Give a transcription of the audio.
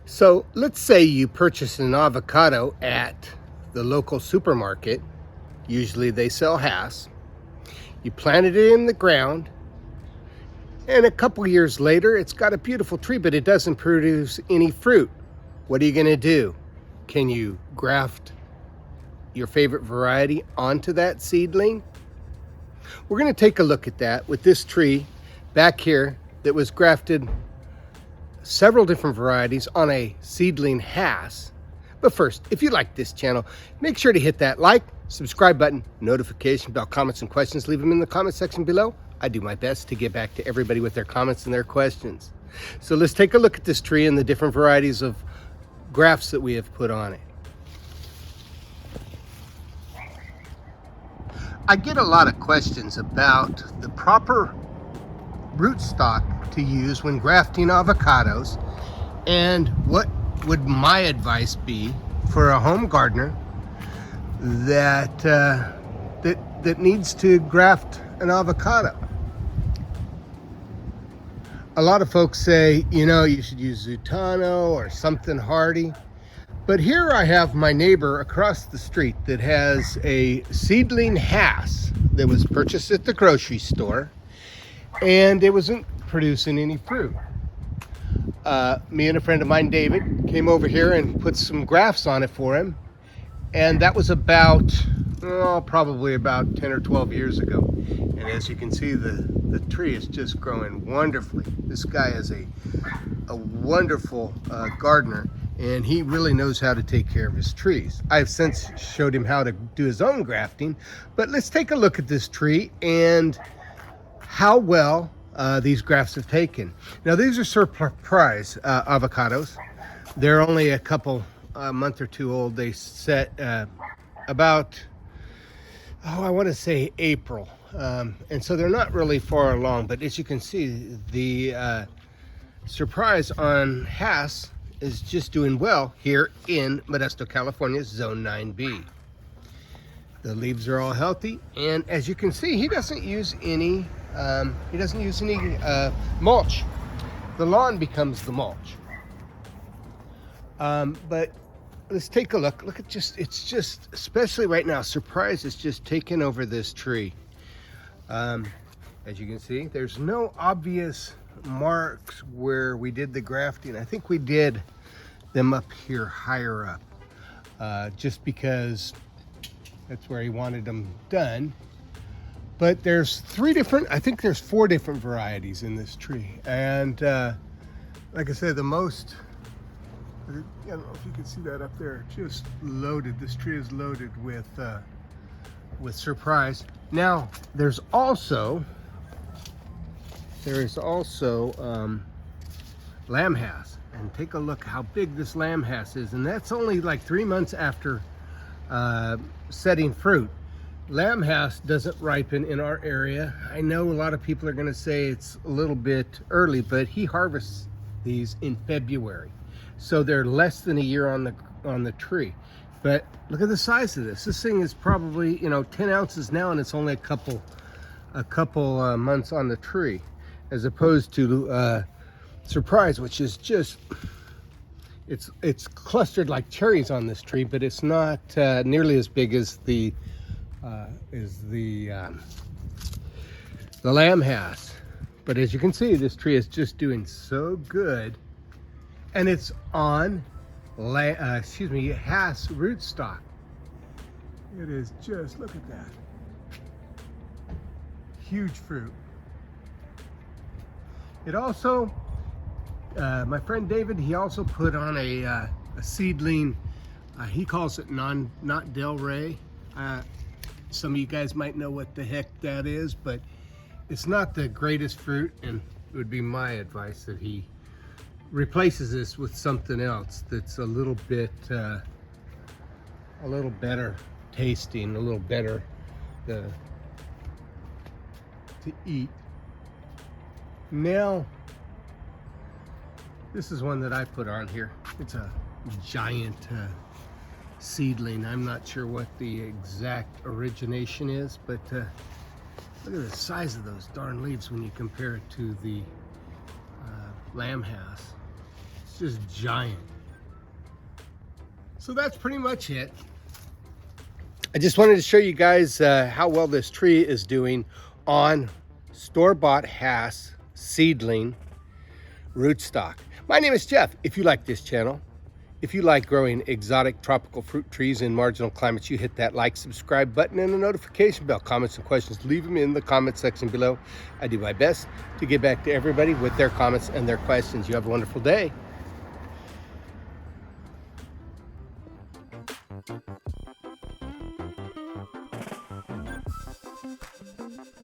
So let's say you purchase an avocado at the local supermarket. Usually they sell Hass. You planted it in the ground, and a couple years later, it's got a beautiful tree, but it doesn't produce any fruit. What are you going to do? Can you graft your favorite variety onto that seedling? We're going to take a look at that with this tree back here that was grafted several different varieties on a seedling Hass. But first, if you like this channel, make sure to hit that like, subscribe button, notification bell, comments and questions. Leave them in the comment section below. I do my best to get back to everybody with their comments and their questions. So let's take a look at this tree and the different varieties of grafts that we have put on it. I get a lot of questions about the proper rootstock to use when grafting avocados, and what would my advice be for a home gardener that needs to graft an avocado. A lot of folks say, you should use Zutano or something hardy. But here I have my neighbor across the street that has a seedling Hass that was purchased at the grocery store, and it wasn't producing any fruit. Me and a friend of mine, David, came over here and put some grafts on it for him, and that was probably about 10 or 12 years ago. And as you can see, the tree is just growing wonderfully. This guy is a wonderful gardener, and he really knows how to take care of his trees. I've since showed him how to do his own grafting, but let's take a look at this tree and how well these grafts have taken. Now, these are surprise avocados. They're only a month or two old. They set about, I want to say April. And so they're not really far along, but as you can see, the surprise on Hass is just doing well here in Modesto, California, Zone 9B. The leaves are all healthy, and as you can see, he doesn't use any mulch. The lawn becomes the mulch. But let's take a look. Look at especially right now, surprise is just taking over this tree. As you can see, there's no obvious marks where we did the grafting. I think we did them up here higher up, just because that's where he wanted them done. But there's I think there's 4 different varieties in this tree. And like I said, I don't know if you can see that up there, just loaded. This tree is loaded with surprise. Now, there is also lamb Hass, and take a look how big this lamb Hass is, and that's only like 3 months after setting fruit. Lamb Hass doesn't ripen in our area. I know a lot of people are going to say it's a little bit early, but he harvests these in February, so they're less than a year on the tree. But look at the size of this. This thing is probably 10 ounces now, and it's only a couple months on the tree, as opposed to surprise, which is just it's clustered like cherries on this tree, but it's not nearly as big as the lamb Hass. But as you can see, this tree is just doing so good, and it's on Hass rootstock. It is just, look at that, huge fruit. It also, my friend David, he also put on a seedling. He calls it not Del Rey. Some of you guys might know what the heck that is, but it's not the greatest fruit, and it would be my advice that he replaces this with something else that's a little better tasting, a little better to eat. Now, this is one that I put on here. It's a giant seedling. I'm not sure what the exact origination is, but look at the size of those darn leaves when you compare it to the lamb Hass. It's just giant. So that's pretty much it. I just wanted to show you guys how well this tree is doing on store-bought Hass seedling rootstock. My name is Jeff. If you like this channel, if you like growing exotic tropical fruit trees in marginal climates, you hit that like, subscribe button and the notification bell. Comments and questions, leave them in the comment section below. I do my best to get back to everybody with their comments and their questions. You have a wonderful day.